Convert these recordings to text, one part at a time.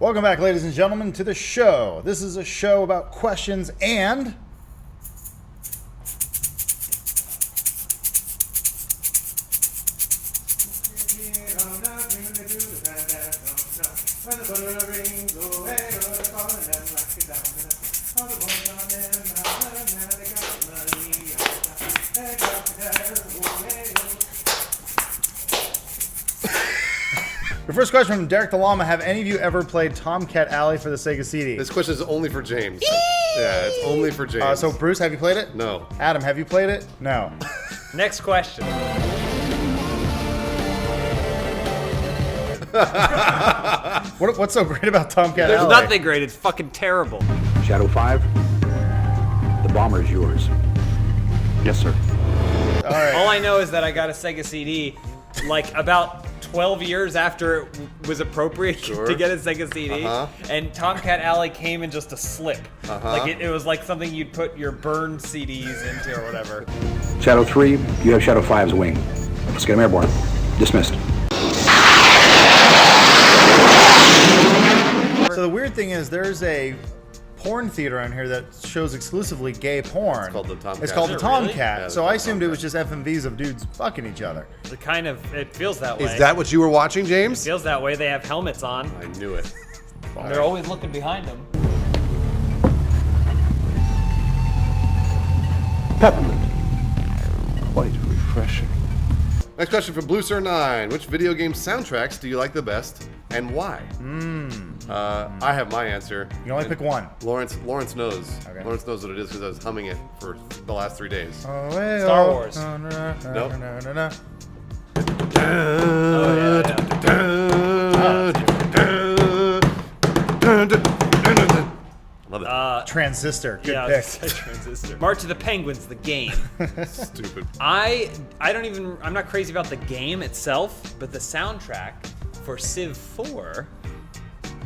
Welcome back, ladies and gentlemen, to the show. This is a show about questions and... The first question from Derek the Llama. Have any of you ever played Tomcat Alley for the Sega CD? This question is only for James. Yeah, it's only for James. So, Bruce, have you played it? No. Adam, have you played it? No. Next question. What's so great about Tomcat There's Alley? nothing great. It's fucking terrible. Shadow 5, the bomber is yours. Yes, sir. All right. All I know is that I got a Sega CD like about 12 years after it was appropriate to get a Sega CD, and Tomcat Alley came in just a slip. Like it was like something you'd put your burned CDs into or whatever. Shadow 3, you have Shadow 5's wing. Let's get him airborne. Dismissed. So the weird thing is there's a porn theater on here that shows exclusively gay porn. It's called the Tomcat. It's called the Is it really? Tomcat. Yeah, so I assumed it was just FMVs of dudes fucking each other. It feels that way. Is that what you were watching, James? Feels that way. They have helmets on. I knew it. And they're always looking behind them. Peppermint. Quite refreshing. Next question from Blue Sir 9. Which video game soundtracks do you like the best, and why? I have my answer. You can only pick one. Lawrence knows. Okay. Lawrence knows what it is because I was humming it for the last 3 days. Star Wars. Nope. Love it. Transistor. Good Yeah, pick. Transistor. March of the Penguins, the game. Stupid. I'm not crazy about the game itself, but the soundtrack for Civ 4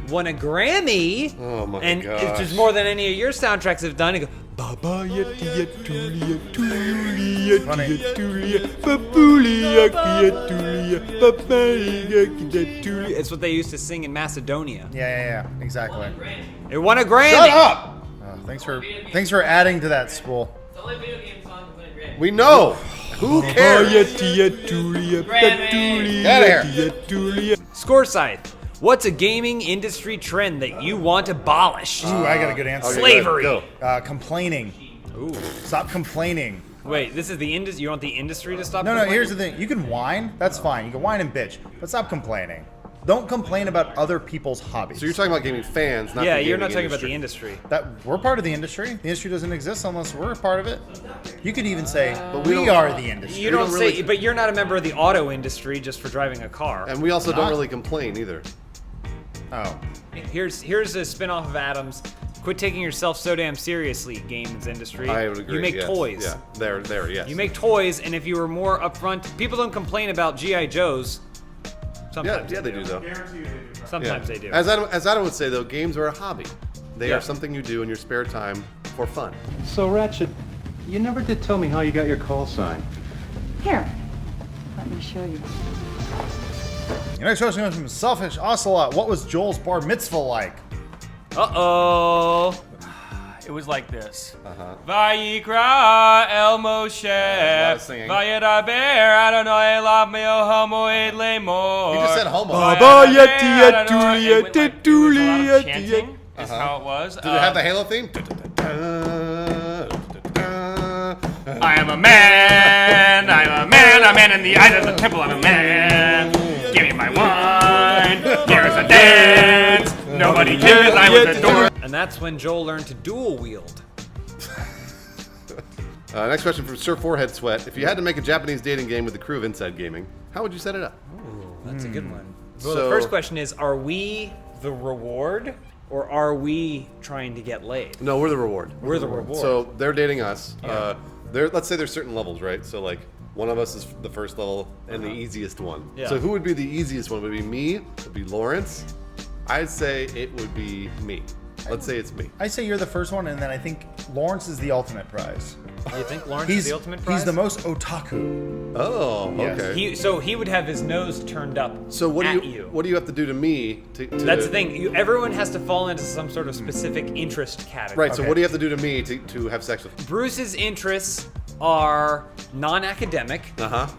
won a Grammy. Oh my and gosh. it's just more than any of your soundtracks have done. It goes, Baba Yatia Tulia Tulia Tia Tulia Babulia Kia Tulia Baba Tulia. It's what they used to sing in Macedonia. Yeah, exactly. It won a Grammy. Shut up! Thanks for adding to that spool. It's the only video game song to win a Grammy. We know. Who cares? Score Scythe. What's a gaming industry trend that you want abolished? Ooh, I got a good answer. Okay, Slavery. go. Complaining. Ooh. Stop complaining. Wait, this is the industry. You want the industry to stop? No, complaining? here's the thing. You can whine. That's fine. You can whine and bitch. But stop complaining. Don't complain about other people's hobbies. So you're talking about gaming fans, not Yeah, the you're not gaming talking about the industry. That we're part of the industry. The industry doesn't exist unless we're a part of it. You could even say, But we we don't- are the industry. You don't don't say, really- but you're not a member of the auto industry just for driving a car. And we also Not. don't really complain either. Oh. Here's a spin-off of Adams. Quit taking yourself so damn seriously, games industry. I would agree. You make yes. toys. Yeah, there, yes. You make toys, and if you were more upfront, people don't complain about G.I. Joes. Sometimes Yeah, they do though. Sometimes Yeah. they do. As Adam would say though, games are a hobby. They Yeah. are something you do in your spare time for fun. So, Ratchet, you never did tell me how you got your call sign. Here, let me show you. Your next question comes from Selfish Ocelot. What was Joel's bar mitzvah like? Uh-oh. It was like this. Vayikra El Moshe, lot of singing. Vayadaber Adonai Elav Meo Homo Ed Lemor. You just said homo. Chanting is how it was. Did it have the Halo theme? I am a man, I'm a man in the eyes of the temple, I'm a man. Give me my wine, here's a dance. Nobody cares, I was a door. And that's when Joel learned to dual wield. Next question from Sir Forehead Sweat. If you had to make a Japanese dating game with the crew of Inside Gaming, how would you set it up? That's a good one. Well, So- the first question is, are we the reward, or are we trying to get laid? No, we're the reward. We're the reward. So they're dating us. Yeah. Let's say there's certain levels, right? So like one of us is the first level and the easiest one. Yeah. So who would be the easiest one? Would it be me? Would it be Lawrence? I'd say it would be me. Let's say it's me. I say you're the first one, and then I think Lawrence is the ultimate prize. You think Lawrence is the ultimate prize? He's the most otaku. Oh, Yes. okay. So he would have his nose turned up. So what at do you have to do to me to That's the thing. Everyone has to fall into some sort of specific interest category. Right, so what do you have to do to me to have sex with? Bruce's interests are non-academic.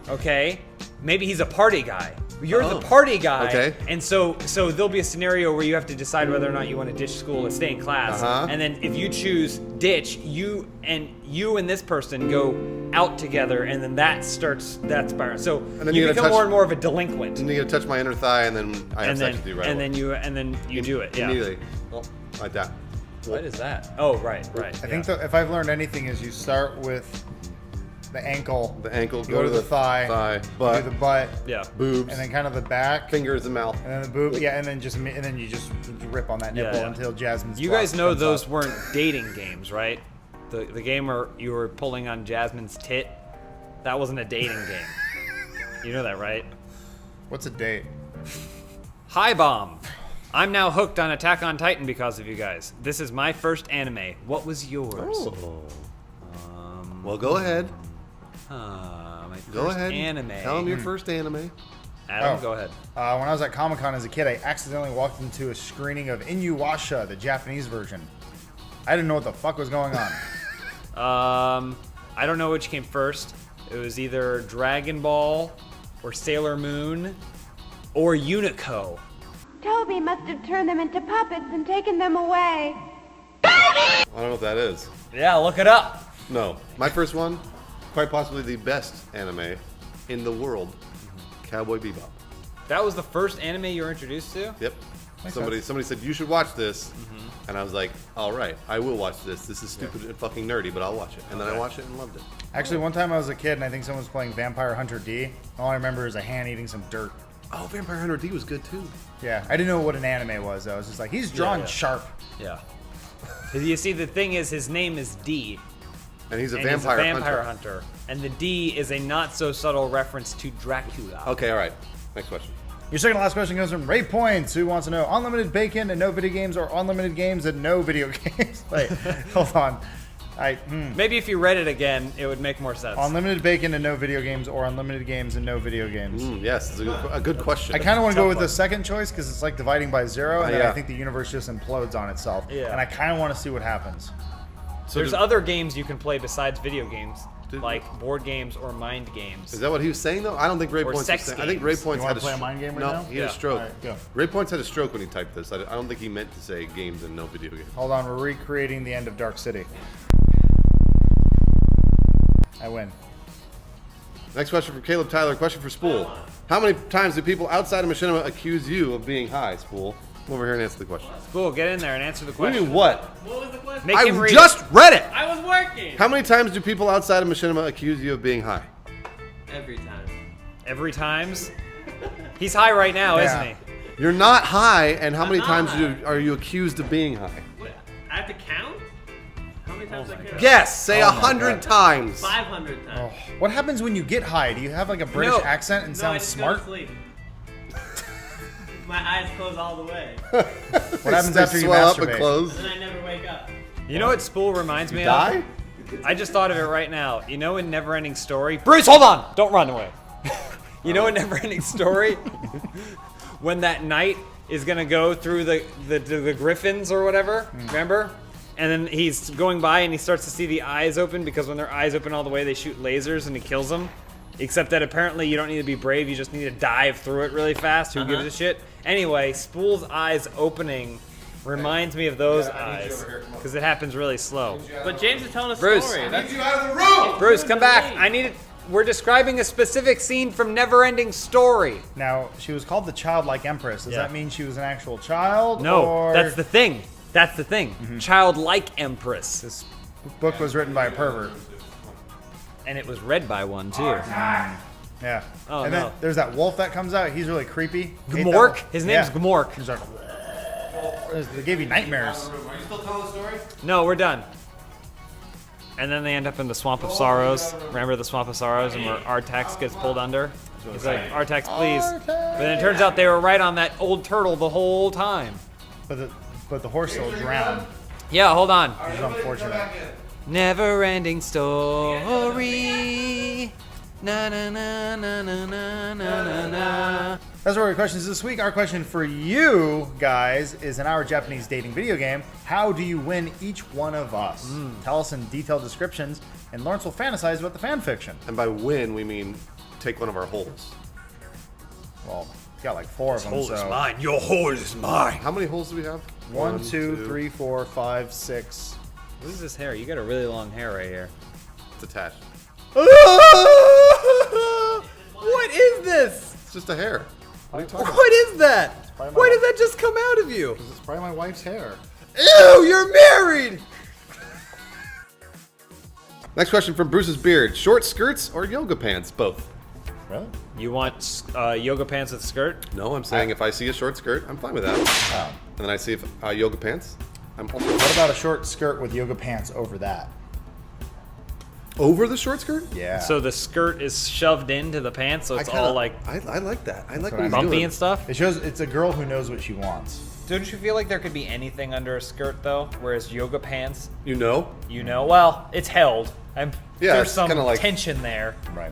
Okay. Maybe he's a party guy. You're the party guy. Okay. And so there'll be a scenario where you have to decide whether or not you want to ditch school or stay in class. And then if you choose ditch, you and this person go out together, and then that spiral. So then you you gotta become touch- more and more of a delinquent. And you gotta touch my inner thigh, and then I have And sex then, with you right and away. then you do it. Yeah. Immediately. Like that. What is that? Oh, right. I think if I've learned anything is you start with the ankle. The ankle, go to the thigh, butt, do the butt, boobs, and then kind of the back, fingers, and mouth. and then the boob, and then you just rip on that nipple Yeah. until Jasmine's. You block guys know comes those up. weren't dating games, right? The game where you were pulling on Jasmine's tit, that wasn't a dating game. You know that, right? What's a date? Hi, Bomb. I'm now hooked on Attack on Titan because of you guys. This is my first anime. What was yours? Well, go ahead. My first Go ahead. anime. Tell him your first anime. Adam, Oh. go ahead. When I was at Comic-Con as a kid, I accidentally walked into a screening of Inuyasha, the Japanese version. I didn't know what the fuck was going on. I don't know which came first. It was either Dragon Ball or Sailor Moon or Unico. Toby must have turned them into puppets and taken them away. I don't know what that is. Yeah, look it up. No. My first one, quite possibly the best anime in the world, Cowboy Bebop. That was the first anime you were introduced to? Yep. Somebody said you should watch this, and I was like, all right, I will watch this. This is stupid and fucking nerdy, but I'll watch it. And then I watched it and loved it. Actually, one time I was a kid and I think someone was playing Vampire Hunter D. All I remember is a hand eating some dirt. Oh, Vampire Hunter D was good too. Yeah, I didn't know what an anime was though. I was just like, he's drawn sharp. Yeah. You see, the thing is, his name is D. And he's a and vampire, he's a vampire hunter. And the D is a not so subtle reference to Dracula. Okay, all right. Next question. Your second to last question comes from Ray Points, who wants to know unlimited bacon and no video games, or unlimited games and no video games. Wait, hold on. Maybe if you read it again, it would make more sense. Unlimited bacon and no video games, or unlimited games and no video games. Yes, it's a good question. I kind of want to go with one. the second choice because it's like dividing by zero, and then yeah. I think the universe just implodes on itself. Yeah. And I kind of want to see what happens. So There's did- other games you can play besides video games, Did- like board games or mind games. Is that what he was saying though? I don't think Ray Or Points was sex saying. I think Ray games. Points You had wanna play a mind game right no, now? he had a Yeah. stroke. All right, go. Ray Points had a stroke when he typed this. I don't think he meant to say games and no video games. Hold on, we're recreating the end of Dark City. I win. Next question from Caleb Tyler. Question for Spool. How many times do people outside of Machinima accuse you of being high, Spool? Come over here and answer the question. Cool, get in there and answer the What do you question. mean, what? What was the question? Make I him read just it. read it! I was working. How many times do people outside of Machinima accuse you of being high? Every time. Every times. He's high right now, Yeah. isn't he? You're not high, and how I'm many not times high. are you accused of being high? What? I have to count? How many times I count? Yes, say Oh my 100 God. times. 500 times. What happens when you get high? Do you have like a British No. accent and No, I sound just smart? go to sleep. My eyes close all the way. What happens They after you swell up and masturbate? close? And then I never wake up. You know what Spool reminds me Die? of? I just thought of it right now. You know in Neverending Story? Bruce, hold on! Don't run away. You know in Neverending Story? When that knight is gonna go through the griffins or whatever, remember? And then he's going by and he starts to see the eyes open because when their eyes open all the way, they shoot lasers and he kills them. Except that apparently you don't need to be brave, you just need to dive through it really fast. Who gives a shit? Anyway, Spool's eyes opening reminds me of those eyes because it happens really slow. But James is telling a Bruce. story. That's You out of the room! Bruce, come back. I need it. We're describing a specific scene from Neverending Story. Now, she was called the Childlike Empress. Does Yeah. that mean she was an actual child? No, or that's the thing. That's the thing. Childlike Empress. This book was written by a pervert. And it was read by one, too. Yeah. Oh, and no. then there's that wolf that comes out. He's really creepy. Hate that Gmork? wolf. His name's Yeah. Gmork. He's like, they gave you nightmares. Are you still telling the story? No, we're done. And then they end up in the Swamp of Sorrows. Remember the Swamp of Sorrows and where Artax gets pulled under? He's like, Artax, please. But then it turns out they were right on that old turtle the whole time. But but the horse will drown. Yeah, hold on. Which is unfortunate. Never-ending story. Na na na na na na na na. That's our questions this week. Our question for you guys is, in our Japanese dating video game, how do you win each one of us? Tell us in detailed descriptions, and Lawrence will fantasize about the fan fiction. And by win, we mean take one of our holes. Well, he's got like 4 of them. Hole is so mine. Your hole is mine. How many holes do we have? 1, 2, 3, 4, 5, 6. What is this hair? You got a really long hair right here. It's attached. What is this? It's just a hair. What are you talking about? What is that? probably Why my- did that just come out of you? It's probably my wife's hair. Ew, you're married! Next question from Bruce's Beard. Short skirts or yoga pants? Both. Really? You want yoga pants with skirt? No, I'm saying if I see a short skirt, I'm fine with that. Oh. And then I see if, yoga pants, I'm also What about a short skirt with yoga pants over that? over the short skirt. Yeah. So the skirt is shoved into the pants, so it's kinda- all like I like that. I like what what I he's bumpy doing. and stuff. it shows it's a girl who knows what she wants. Don't you feel like there could be anything under a skirt though? Whereas yoga pants, You know? well, it's held. Yeah, There's it's some kinda like- tension there. Right.